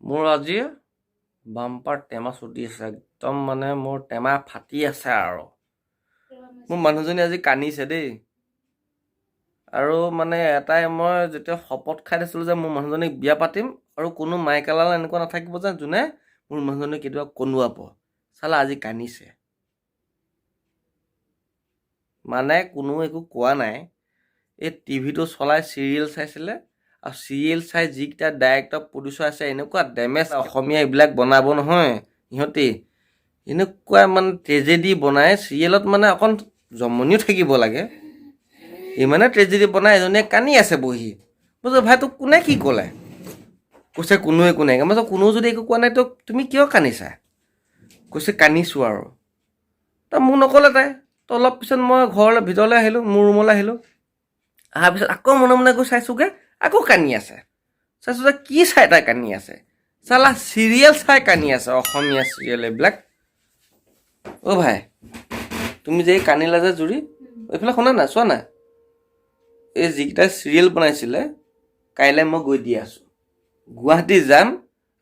মোৰ আজি বাম্পাৰ টেমা চুটি আছে একদম মানে মোৰ টেমা ফাটি আছে আৰু মোৰ মানুহজনী আজি কান্দিছে দেই আৰু মানে এটাই মই যেতিয়া শপত খাই দিছিলোঁ যে মোৰ মানুহজনীক বিয়া পাতিম আৰু কোনো মাইকেলাল এনেকুৱা নাথাকিব যে যোনে মোৰ মানুহজনীক কেতিয়াবা কন্দুৱাব চালা আজি কান্দিছে মানে কোনো একো কোৱা নাই এই টিভিটো চলাই চিৰিয়েল চাইছিলে আৰু চিৰিয়েল চাই যিকেইটা ডাইৰেক্টৰ প্ৰডিউচাৰ আছে এনেকুৱা ডেমেজ অসমীয়া এইবিলাক বনাব নহয় সিহঁতে এনেকুৱা মানে ট্ৰেজেডি বনায় চিৰিয়েলত মানে অকণ জমনিও থাকিব লাগে ইমানে ট্ৰেজেডি বনাই এজনীয়ে কান্দি আছে বহি বুজিছ ভাই তোক কোনে কি ক'লে কৈছে কোনো একো নাই মই কোনো যদি একো কোৱা নাই তোক তুমি কিয় কান্দিছা কৈছে কান্দিছোঁ আৰু তই মোক নক'লে তাই তো অলপ পিছত মই ঘৰলৈ ভিতৰলৈ আহিলোঁ মোৰ ৰুমলৈ আহিলোঁ অহাৰ পিছত আকৌ মনে মনে গৈ চাইছোঁগৈ আকৌ কান্দি আছে চাইছোঁ যে কি চাই তাই কান্দি আছে চালা চিৰিয়েল চাই কান্দি আছে অসমীয়া চিৰিয়েল এইবিলাক অ' ভাই তুমি যে কান্দিলা যে জুৰি এইফালে শুনা না চোৱা না এই যিকেইটা চিৰিয়েল বনাইছিলে কাইলৈ মই গৈ দি আছোঁ গুৱাহাটী যাম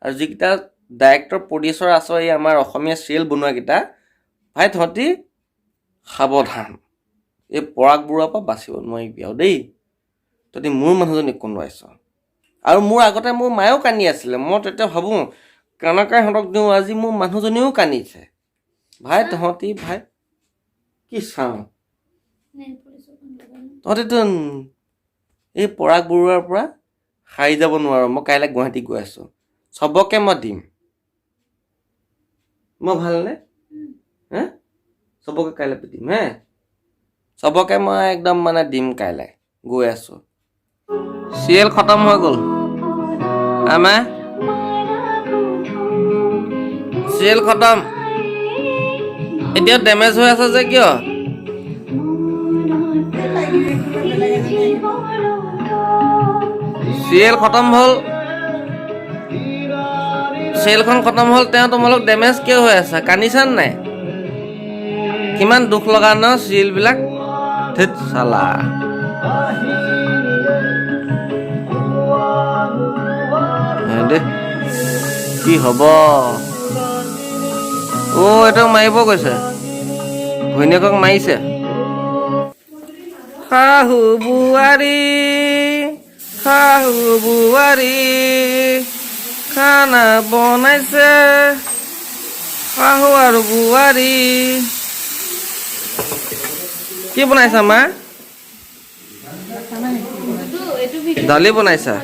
আৰু যিকেইটা ডাইৰেক্টৰ প্ৰডিউচাৰ আছে এই আমাৰ অসমীয়া চিৰিয়েল বনোৱাকেইটা ভাই তহঁতি সাৱধান এই পৰাগবোৰৰ পৰা বাচিব নোৱাৰিবি আৰু দেই তহঁতি মোৰ মানুহজনীক কন্দুৱাইছ আৰু মোৰ আগতে মোৰ মায়েও কান্দি আছিলে মই তেতিয়া ভাবোঁ কেনেকৈ সিহঁতক দিওঁ আজি মোৰ মানুহজনীও কান্দিছে ভাই তহঁতি ভাই কি চাওঁ তহঁতিতো এই পৰাগ বৰুৱাৰ পৰা সাৰি যাব নোৱাৰোঁ মই কাইলৈ গুৱাহাটী গৈ আছোঁ চবকে মই দিম মই ভালনে হে চবকে কাইলৈ দিম হে চবকে মই একদম মানে দিম কাইলৈ গৈ আছোঁ চিৰিয়েল খতম হৈ গ'ল আমা চিৰিয়েল খতম এতিয়া ডেমেজ হৈ আছে যে কিয় চিৰিয়েল খতম হ'ল চিৰিয়েলখন খতম হ'ল তেওঁ তোমালোক ডেমেজ কিয় হৈ আছে কান্দিছানে নাই কিমান দুখ লগা ন চিৰিয়েলবিলাক ধেৎ চালা দে কি হ'ব এইটোক মাৰিব গৈছে ঘৈণীয়েকক মাৰিছে শাহু বোৱাৰী খানা বনাইছে শাহু আৰু বোৱাৰী কি বনাইছা মা দালি বনাইছা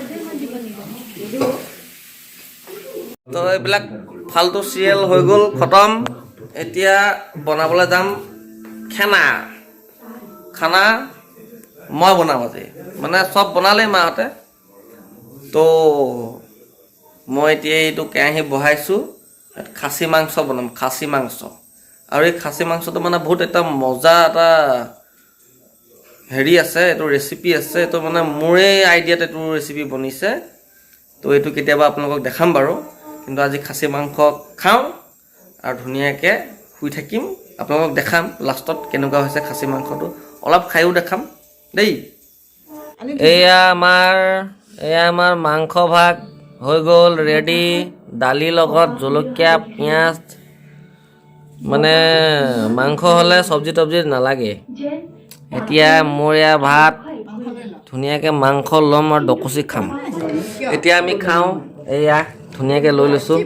তো এইবিলাক ফাল্টু চিৰিয়েল হৈ গ'ল খতম এতিয়া বনাবলৈ যাম খানা মই বনাম আজি মানে চব বনালেই মাহঁতে তো মই এতিয়া এইটো কেৰাহী বহাইছোঁ খাচী মাংস বনাম খাচী মাংস আৰু এই খাচী মাংসটো মানে বহুত এটা মজা এটা হেৰি আছে এইটো ৰেচিপি আছে এইটো মানে মোৰে আইডিয়াত এইটো ৰেচিপি বনিছে তো এইটো কেতিয়াবা আপোনালোকক দেখাম বাৰু কিন্তু আজি খাচী মাংস খাওঁ আৰু ধুনীয়াকৈ শুই থাকিম আপোনালোকক দেখাম লাষ্টত কেনেকুৱা হৈছে খাচী মাংসটো অলপ খায়ো দেখাম দেই এয়া আমাৰ মাংস ভাগ হৈ গ'ল ৰেডি দালিৰ লগত জলকীয়া পিঁয়াজ মানে মাংস হ'লে চব্জি তব্জি নালাগে এতিয়া মোৰ এয়া ভাত ধুনীয়াকৈ মাংস ল'ম আৰু ডকচি খাম এতিয়া আমি খাওঁ এয়া ধুনীয়াকৈ লৈ লৈছোঁ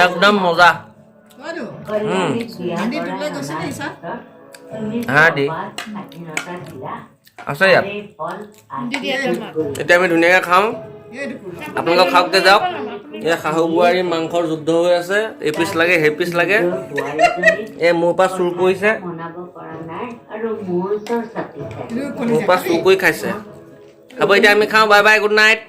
একদম মজা দি আছে ইয়াত এতিয়া আমি ধুনীয়াকৈ খাওঁ আপোনালোক খাওঁতে যাওক এয়া শাহু বোৱাৰী মাংসৰ যুদ্ধ হৈ আছে এই পিচ লাগে সেই পিচ লাগে এই মোৰ পৰা চুৰ কৰিছে মোৰ পৰা চুৰ কৰি খাইছে হ'ব এতিয়া আমি খাওঁ বাই বাই গুড নাইট